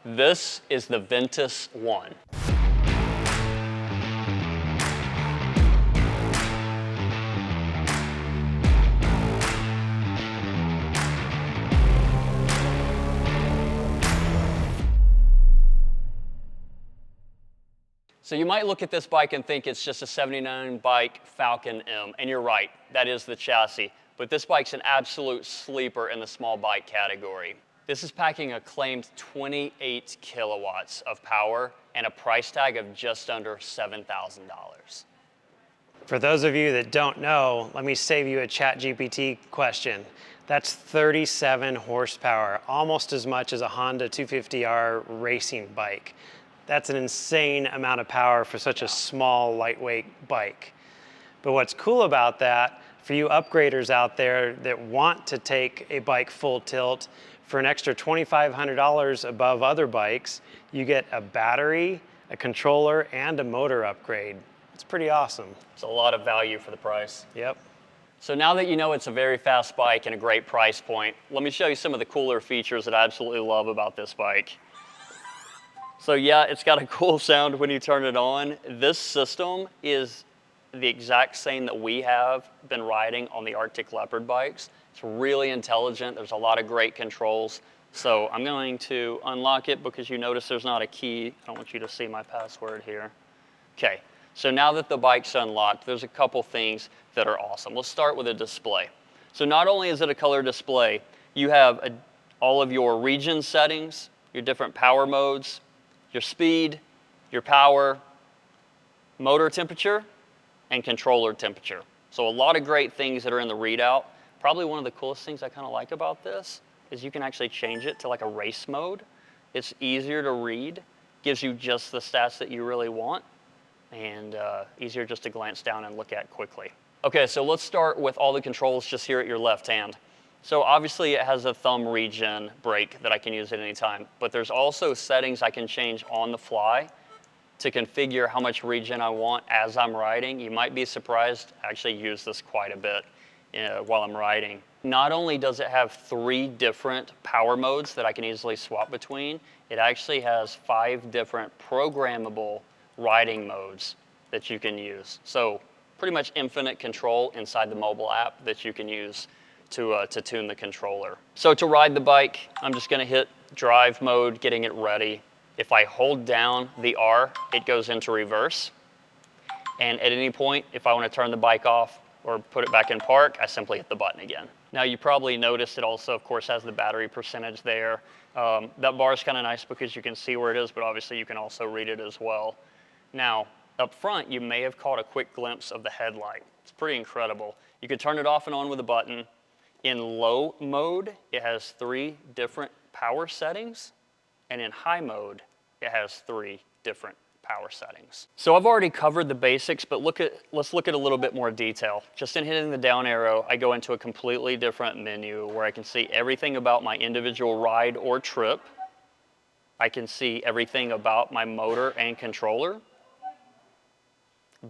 This is the Ventus One. So you might look at this bike and think it's just a 79 Bike Falcon M, and you're right, that is the chassis. But this bike's an absolute sleeper in the small bike category. This is packing a claimed 28 kilowatts of power and a price tag of just under $7,000. For those of you that don't know, let me save you a ChatGPT question. That's 37 horsepower, almost as much as a Honda 250R racing bike. That's an insane amount of power for such a small, lightweight bike. But what's cool about that, for you upgraders out there that want to take a bike full tilt, for an extra $2,500 above other bikes, you get a battery, a controller, and a motor upgrade. It's pretty awesome. It's a lot of value for the price. Yep. So now that you know it's a very fast bike and a great price point, let me show you some of the cooler features that I absolutely love about this bike. So yeah, it's got a cool sound when you turn it on. This system is the exact same that we have been riding on the Arctic Leopard bikes. It's really intelligent. There's a lot of great controls. So I'm going to unlock it because you notice there's not a key. I don't want you to see my password here. Okay, so now that the bike's unlocked, there's a couple things that are awesome. Let's start with a display. So not only is it a color display, you have all of your region settings, your different power modes, your speed, your power, motor temperature, and controller temperature. So a lot of great things that are in the readout. Probably one of the coolest things I kind of like about this is you can actually change it to like a race mode. It's easier to read, gives you just the stats that you really want, and easier just to glance down and look at quickly. Okay, so let's start with all the controls just here at your left hand. So obviously it has a thumb regen brake that I can use at any time, but there's also settings I can change on the fly to configure how much regen I want as I'm riding. You might be surprised, I actually use this quite a bit while I'm riding. Not only does it have 3 different power modes that I can easily swap between, it actually has 5 different programmable riding modes that you can use. So pretty much infinite control inside the mobile app that you can use to tune the controller. So to ride the bike, I'm just gonna hit drive mode, getting it ready. If I hold down the R, it goes into reverse. And at any point, if I want to turn the bike off or put it back in park, I simply hit the button again. Now you probably noticed it also, of course, has the battery percentage there. That bar is kind of nice because you can see where it is, but obviously you can also read it as well. Now, up front, you may have caught a quick glimpse of the headlight. It's pretty incredible. You can turn it off and on with a button. In low mode, it has 3 different power settings. And in high mode, it has 3 different power settings. So I've already covered the basics, but let's look at a little bit more detail. Just in hitting the down arrow, I go into a completely different menu where I can see everything about my individual ride or trip. I can see everything about my motor and controller.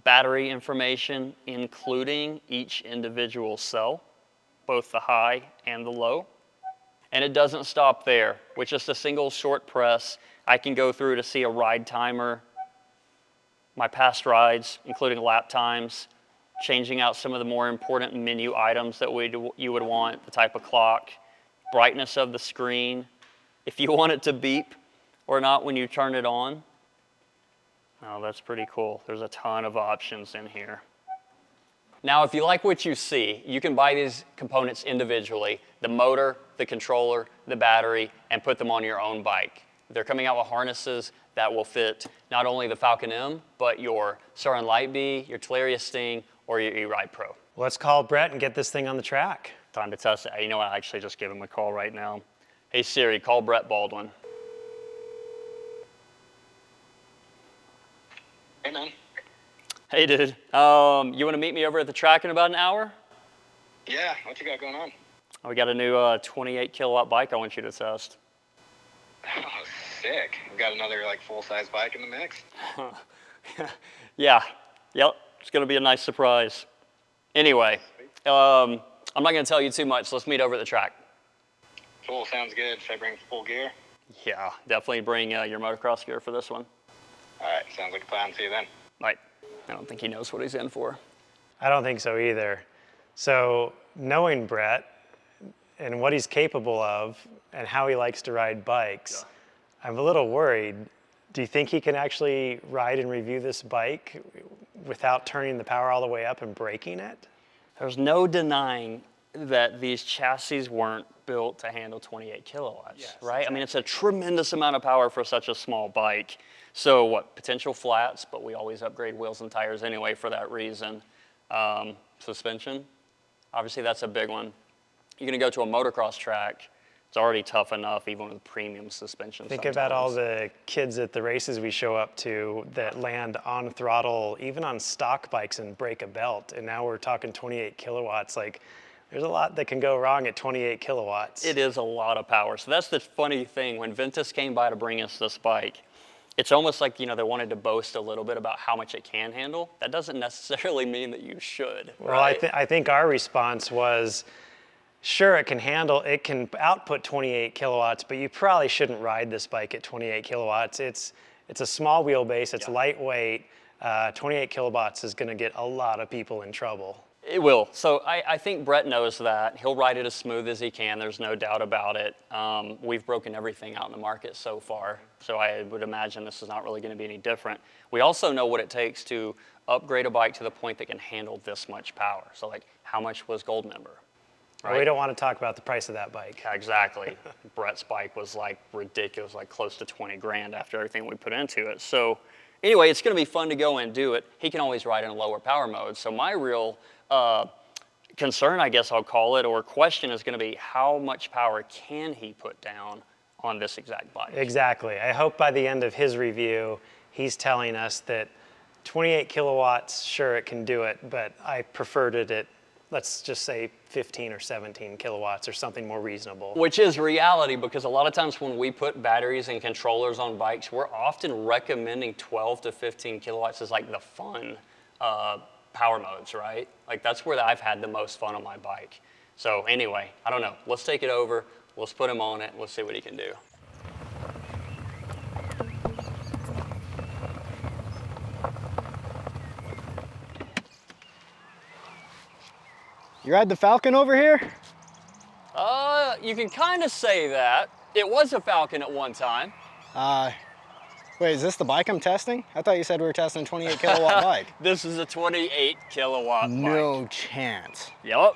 Battery information, including each individual cell, both the high and the low. And it doesn't stop there. With just a single short press, I can go through to see a ride timer, my past rides, including lap times, changing out some of the more important menu items that you would want, the type of clock, brightness of the screen, if you want it to beep or not when you turn it on. Oh, that's pretty cool. There's a ton of options in here. Now, if you like what you see, you can buy these components individually, the motor, the controller, the battery, and put them on your own bike. They're coming out with harnesses that will fit not only the Falcon M, but your Soren Lightbee, your Teleria Sting, or your E-Ride Pro. Let's call Brett and get this thing on the track. Time to test it. You know what, I actually just give him a call right now. Hey Siri, call Brett Baldwin. Hey, man. Hey, dude. You want to meet me over at the track in about an hour? Yeah, what you got going on? We got a new 28 kilowatt bike I want you to test. Oh, sick. We got another like full-size bike in the mix? Yeah. Yep. It's going to be a nice surprise. Anyway, I'm not going to tell you too much. Let's meet over at the track. Cool, sounds good. Should I bring full gear? Yeah, definitely bring your motocross gear for this one. All right, sounds like a plan. See you then. Right. I don't think he knows what he's in for. I don't think so either. So knowing Brett and what he's capable of and how he likes to ride bikes, I'm a little worried. Do you think he can actually ride and review this bike without turning the power all the way up and braking it? There's no denying that these chassis weren't built to handle 28 kilowatts, Yes, right? exactly. I mean, it's a tremendous amount of power for such a small bike. So what, potential flats, but we always upgrade wheels and tires anyway for that reason. Suspension, obviously that's a big one. You're gonna go to a motocross track, it's already tough enough even with premium suspension. Think about all the kids at the races we show up to that land on throttle, even on stock bikes, and break a belt. And now we're talking 28 kilowatts. Like, there's a lot that can go wrong at 28 kilowatts. It is a lot of power. So that's the funny thing. When Ventus came by to bring us this bike, it's almost like, you know, they wanted to boast a little bit about how much it can handle. That doesn't necessarily mean that you should, Well, right? I think our response was, sure, it can output 28 kilowatts, but you probably shouldn't ride this bike at 28 kilowatts. It's a small wheelbase, it's lightweight. 28 kilowatts is gonna get a lot of people in trouble. It will. So I think Brett knows that. He'll ride it as smooth as he can. There's no doubt about it. We've broken everything out in the market so far, so I would imagine this is not really going to be any different. We also know what it takes to upgrade a bike to the point that can handle this much power. So like, how much was Goldmember? Right? We don't want to talk about the price of that bike. Exactly. Brett's bike was like ridiculous, like close to 20 grand after everything we put into it. So anyway, it's going to be fun to go and do it. He can always ride in a lower power mode. So my real concern, I guess I'll call it, or question is going to be how much power can he put down on this exact bike? Exactly. I hope by the end of his review, he's telling us that 28 kilowatts, sure, it can do it, but I preferred it at, let's just say 15 or 17 kilowatts or something more reasonable. Which is reality, because a lot of times when we put batteries and controllers on bikes, we're often recommending 12 to 15 kilowatts as like the fun power modes, right? Like that's where I've had the most fun on my bike. So anyway, I don't know. Let's take it over. Let's put him on it. Let's see what he can do. You ride the Falcon over here? You can kind of say that. It was a Falcon at one time. Wait, is this the bike I'm testing? I thought you said we were testing a 28 kilowatt bike. This is a 28 kilowatt bike. No chance. Yep.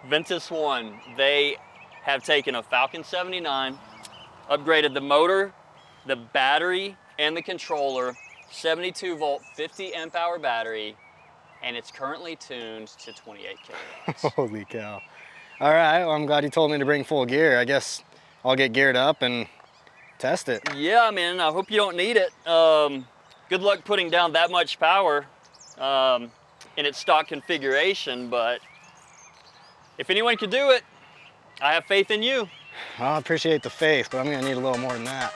Ventus One, they have taken a Falcon 79, upgraded the motor, the battery, and the controller, 72 volt, 50 amp hour battery, and it's currently tuned to 28 kilowatts. Holy cow. All right, well, I'm glad you told me to bring full gear. I guess I'll get geared up and test it. Yeah, man, I hope you don't need it. Good luck putting down that much power in its stock configuration, but if anyone could do it, I have faith in you. I appreciate the faith, but I'm gonna need a little more than that.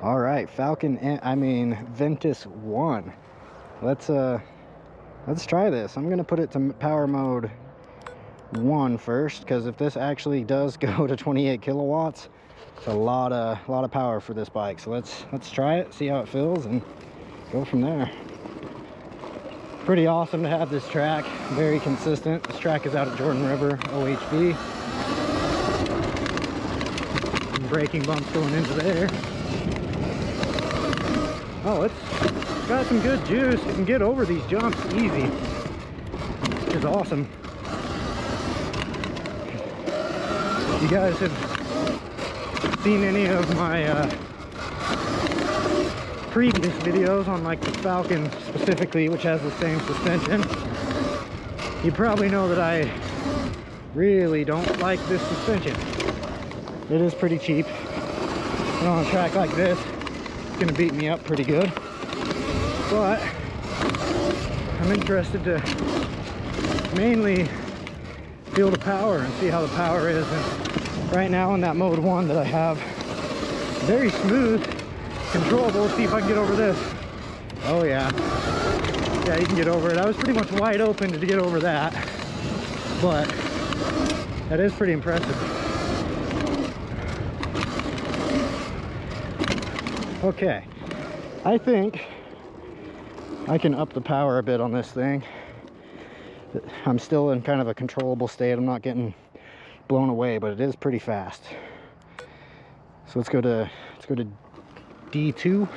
All right, Ventus One. Let's try this. I'm gonna put it to power mode 1 first, because if this actually does go to 28 kilowatts, it's a lot of power for this bike. So let's try it, see how it feels, and go from there. Pretty awesome to have this track, very consistent. This track is out at Jordan River, OHV. Some braking bumps going into there. Oh, it's got some good juice. You can get over these jumps easy, which is awesome. If you guys have seen any of my previous videos on like the Falcon specifically, which has the same suspension, you probably know that I really don't like this suspension. It is pretty cheap, and on a track like this, it's gonna beat me up pretty good. But I'm interested to mainly feel the power and see how the power is. And right now in that mode 1 that I have, very smooth, controllable. Let's see if I can get over this. Oh yeah. Yeah, you can get over it. I was pretty much wide open to get over that, but that is pretty impressive. Okay, I think I can up the power a bit on this thing. I'm still in kind of a controllable state. I'm not getting blown away, but it is pretty fast. So let's go to D2.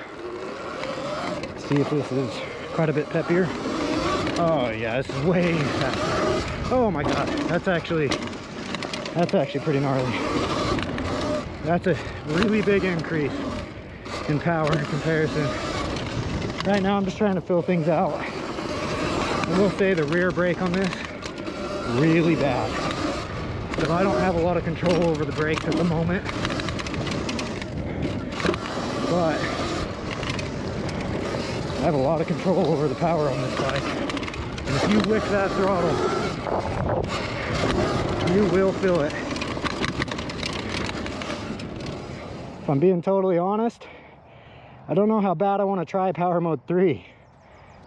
See if this is quite a bit peppier. Oh yeah, this is way faster. Oh my god, that's actually pretty gnarly. That's a really big increase in power in comparison. Right now I'm just trying to fill things out. I will say the rear brake on this, really bad. So I don't have a lot of control over the brakes at the moment. But I have a lot of control over the power on this bike. And if you wick that throttle, you will feel it. If I'm being totally honest, I don't know how bad I want to try Power Mode 3.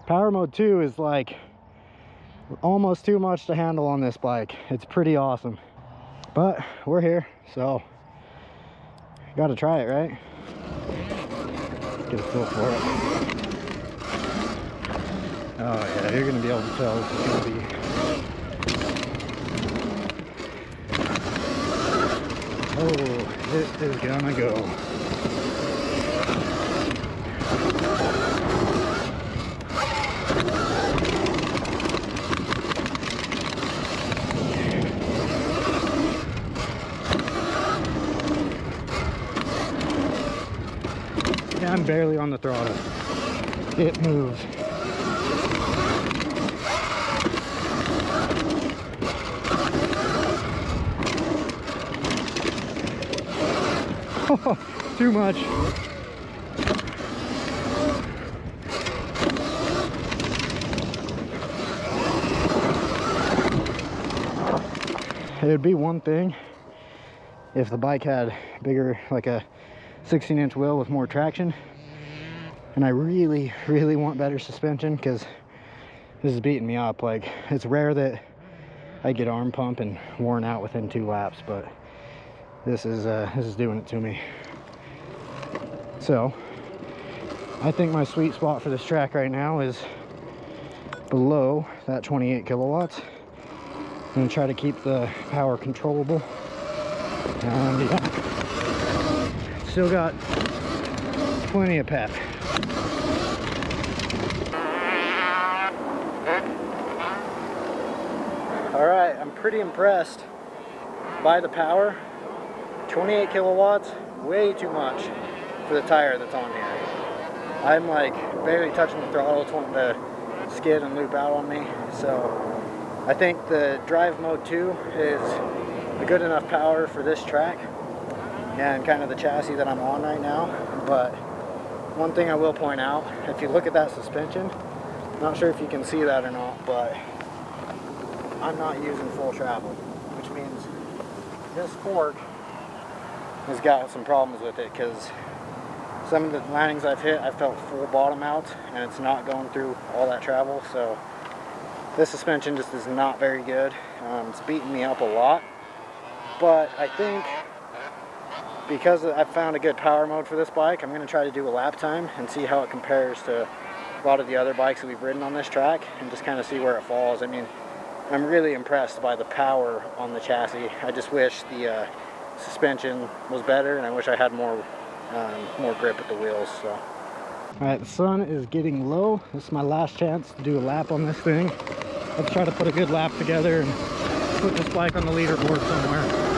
Power Mode 2 is like almost too much to handle on this bike. It's pretty awesome. But we're here, so gotta try it, right? Let's get a feel for it. Oh yeah, you're gonna be able to tell this is gonna be. Oh, it is gonna go. Yeah, I'm barely on the throttle. It moves. Too much. It would be one thing if the bike had bigger, like a 16-inch wheel with more traction, and I really want better suspension, because this is beating me up. Like, it's rare that I get arm pump and worn out within 2 laps, but this is doing it to me. So I think my sweet spot for this track right now is below that 28 kilowatts. I'm gonna try to keep the power controllable, and yeah, still got plenty of pep. All right, I'm pretty impressed by the power. 28 kilowatts, way too much for the tire that's on here. I'm like barely touching the throttle. It's wanting to skid and loop out on me. So I think the drive mode 2 is a good enough power for this track and kind of the chassis that I'm on right now. But one thing I will point out, if you look at that suspension, I'm not sure if you can see that or not, but I'm not using full travel, which means this fork has got some problems with it, because some of the landings I've hit, I felt full bottom out, and it's not going through all that travel. So this suspension just is not very good. It's beating me up a lot, but I think because I've found a good power mode for this bike, I'm going to try to do a lap time and see how it compares to a lot of the other bikes that we've ridden on this track, and just kind of see where it falls. I mean, I'm really impressed by the power on the chassis. I just wish the suspension was better, and I wish I had more grip at the wheels. So All right, the sun is getting low. This is my last chance to do a lap on this thing. Let's try to put a good lap together and put this bike on the leaderboard somewhere.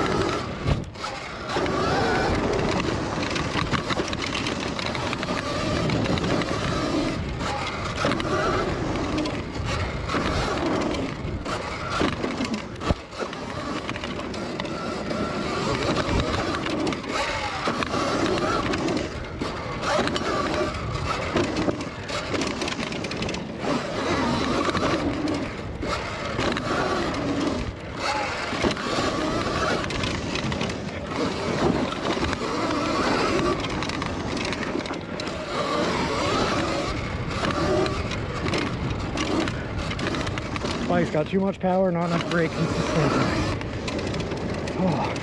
Bike's got too much power, not enough brake consistency. Oh.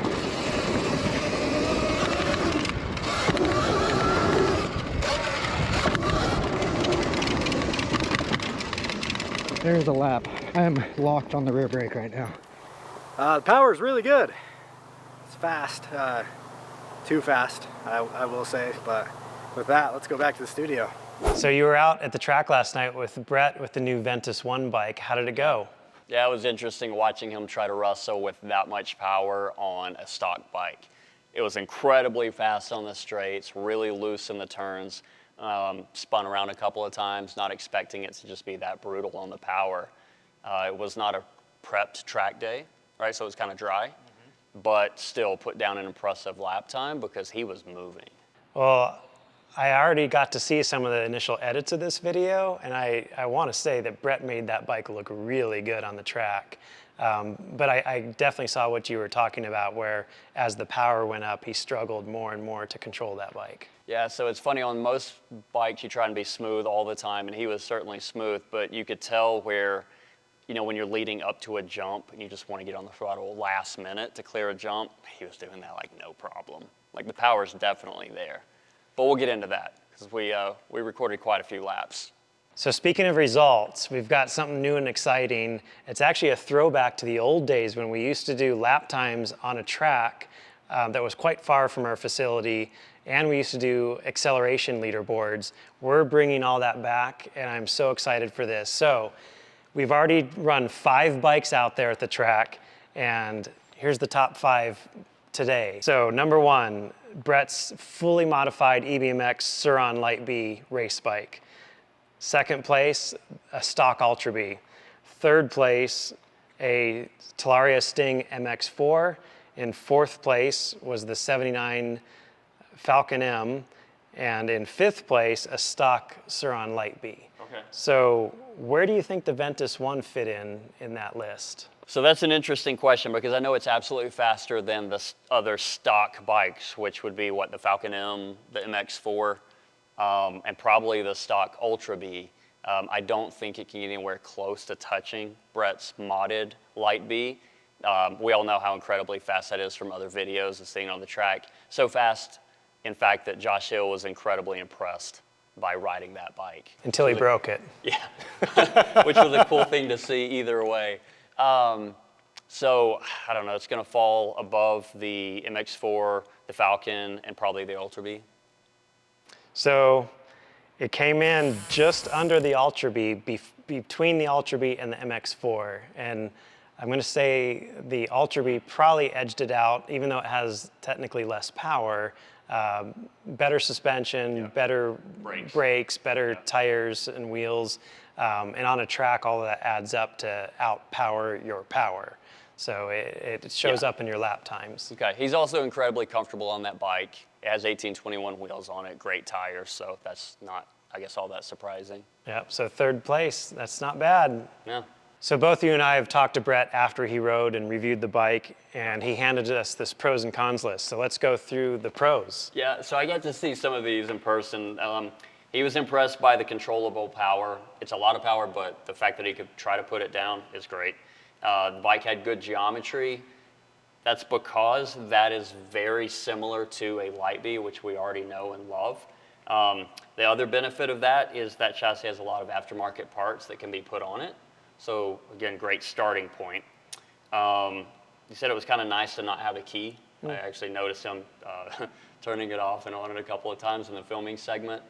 There's a lap. I am locked on the rear brake right now. The power is really good. It's fast, too fast, I will say. But with that, let's go back to the studio. So you were out at the track last night with Brett with the new Ventus One bike. How did it go? Yeah, it was interesting watching him try to wrestle with that much power on a stock bike. It was incredibly fast on the straights, really loose in the turns, spun around a couple of times, not expecting it to just be that brutal on the power. It was not a prepped track day, right? So it was kind of dry, but still put down an impressive lap time because he was moving. Well, I already got to see some of the initial edits of this video, and I want to say that Brett made that bike look really good on the track. But I definitely saw what you were talking about, where as the power went up, he struggled more and more to control that bike. Yeah, so it's funny, on most bikes you try and be smooth all the time, and he was certainly smooth, but you could tell where, you know, when you're leading up to a jump and you just want to get on the throttle last minute to clear a jump, he was doing that like no problem. Like the power's definitely there. But we'll get into that because we recorded quite a few laps. So speaking of results, we've got something new and exciting. It's actually a throwback to the old days when we used to do lap times on a track that was quite far from our facility, and we used to do acceleration leaderboards. We're bringing all that back, and I'm so excited for this. So we've already run 5 bikes out there at the track, and here's the top 5 today. So number 1, Brett's fully modified EBMX Sur-Ron Light B race bike. Second place, a stock Ultra B. Third place, a Talaria Sting MX4. In fourth place was the 79 Falcon M. And in 5th place, a stock Sur-Ron Light B. Okay. So where do you think the Ventus One fit in that list? So that's an interesting question because I know it's absolutely faster than the other stock bikes, which would be what, the Falcon M, the MX4, and probably the stock Ultra B. I don't think it can get anywhere close to touching Brett's modded Light B. We all know how incredibly fast that is from other videos and seeing on the track. So fast, in fact, that Josh Hill was incredibly impressed by riding that bike. Until he broke it. Yeah, which was a cool thing to see either way. So I don't know, it's going to fall above the MX4, the Falcon, and probably the Ultra B. So it came in just under the Ultra B, between the Ultra B and the MX4. And I'm going to say the Ultra B probably edged it out, even though it has technically less power. Better suspension, better brakes, better tires and wheels. And on a track, all of that adds up to outpower your power. So it shows up in your lap times. Okay, he's also incredibly comfortable on that bike. It has 1821 wheels on it, great tires, so that's not, I guess, all that surprising. Yep, so 3rd place, that's not bad. Yeah. So both you and I have talked to Brett after he rode and reviewed the bike, and he handed us this pros and cons list. So let's go through the pros. Yeah, so I got to see some of these in person. He was impressed by the controllable power. It's a lot of power, but the fact that he could try to put it down is great. The bike had good geometry. That's because that is very similar to a Light B, which we already know and love. The other benefit of that is that chassis has a lot of aftermarket parts that can be put on it. So again, great starting point. He said it was kind of nice to not have a key. I actually noticed him turning it off and on it a couple of times in the filming segment.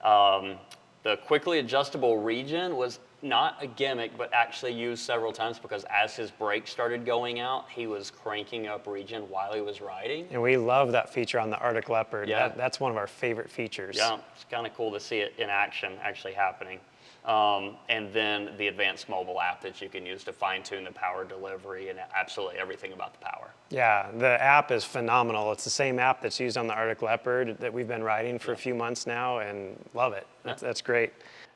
The quickly adjustable regen was not a gimmick, but actually used several times because as his brakes started going out, he was cranking up regen while he was riding. And we love that feature on the Arctic Leopard. Yeah. That's one of our favorite features. Yeah, it's kind of cool to see it in action actually happening. And then the advanced mobile app that you can use to fine-tune the power delivery and absolutely everything about the power. Yeah, the app is phenomenal. It's the same app that's used on the Arctic Leopard that we've been riding for a few months now, and love it. That's great.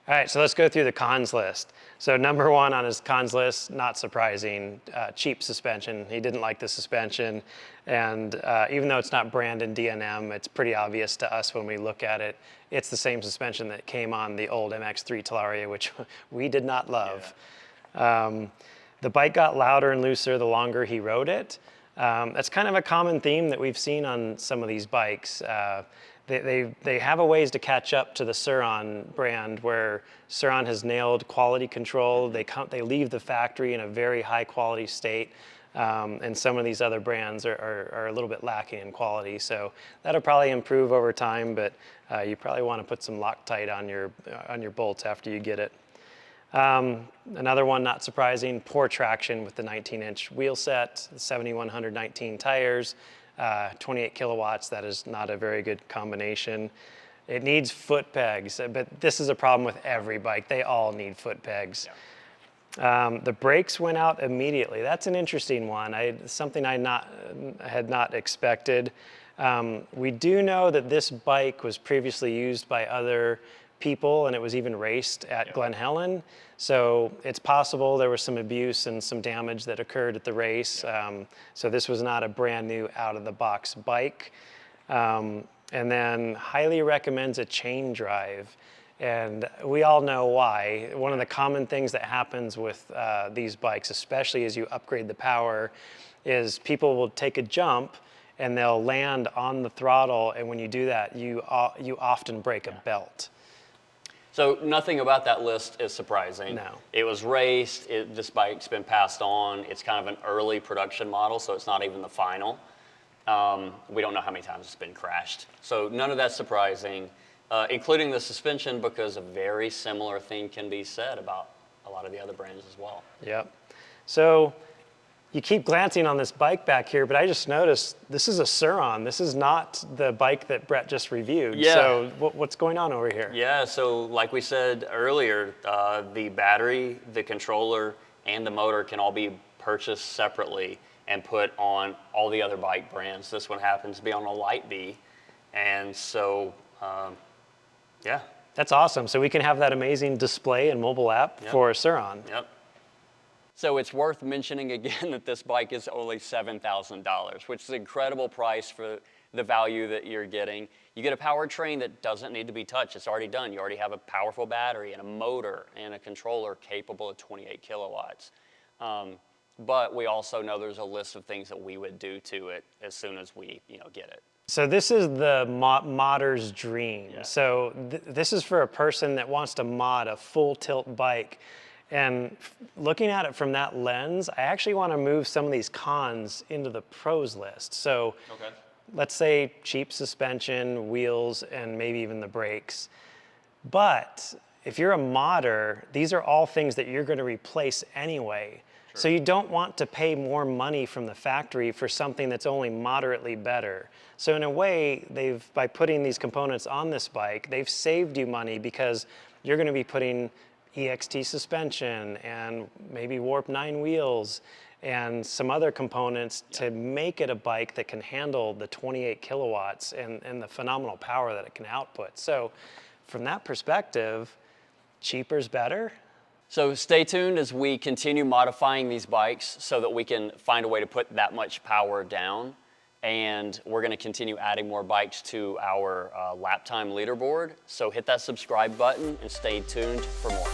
All right, so let's go through the cons list. So number one on his cons list, not surprising, cheap suspension. He didn't like the suspension, and even though it's not branded DNM, it's pretty obvious to us when we look at it. It's the same suspension that came on the old MX-3 Talaria, which we did not love. Yeah. The bike got louder and looser the longer he rode it. That's kind of a common theme that we've seen on some of these bikes. They have a ways to catch up to the Sur-Ron brand, where Sur-Ron has nailed quality control. They leave the factory in a very high quality state, and some of these other brands are a little bit lacking in quality. So that'll probably improve over time, but you probably want to put some Loctite on your bolts after you get it. Another one, not surprising, poor traction with the 19-inch wheel set, 7119 tires. 28 kilowatts, that is not a very good combination. It needs foot pegs, but this is a problem with every bike. They all need foot pegs. Yeah. The brakes went out immediately. That's an interesting one. Something I had not expected. We do know that this bike was previously used by other people, and it was even raced at Glen Helen. So it's possible there was some abuse and some damage that occurred at the race. So this was not a brand new out-of-the-box bike. And then highly recommends a chain drive. And we all know why. One of the common things that happens with these bikes, especially as you upgrade the power, is people will take a jump and they'll land on the throttle, and when you do that, you often break a belt. So nothing about that list is surprising. No. It was raced, this bike's been passed on. It's kind of an early production model, so it's not even the final. We don't know how many times it's been crashed. So none of that's surprising, including the suspension, because a very similar thing can be said about a lot of the other brands as well. Yep. So you keep glancing on this bike back here, but I just noticed this is a Sur-Ron. This is not the bike that Brett just reviewed. Yeah. So what's going on over here? Yeah, so like we said earlier, the battery, the controller, and the motor can all be purchased separately and put on all the other bike brands. This one happens to be on a Light B. And so, yeah. That's awesome. So we can have that amazing display and mobile app for a Sur-Ron. Yep. So it's worth mentioning again that this bike is only $7,000, which is an incredible price for the value that you're getting. You get a powertrain that doesn't need to be touched. It's already done. You already have a powerful battery and a motor and a controller capable of 28 kilowatts. But we also know there's a list of things that we would do to it as soon as we get it. So this is the modder's dream. Yeah. So this is for a person that wants to mod a full tilt bike. And looking at it from that lens, I actually want to move some of these cons into the pros list. So let's say cheap suspension, wheels, and maybe even the brakes. But if you're a modder, these are all things that you're going to replace anyway. Sure. So you don't want to pay more money from the factory for something that's only moderately better. So in a way, by putting these components on this bike, they've saved you money because you're going to be putting EXT suspension and maybe Warp 9 wheels and some other components to make it a bike that can handle the 28 kilowatts and the phenomenal power that it can output. So from that perspective, cheaper's better. So stay tuned as we continue modifying these bikes so that we can find a way to put that much power down. And we're going to continue adding more bikes to our lap time leaderboard. So hit that subscribe button and stay tuned for more.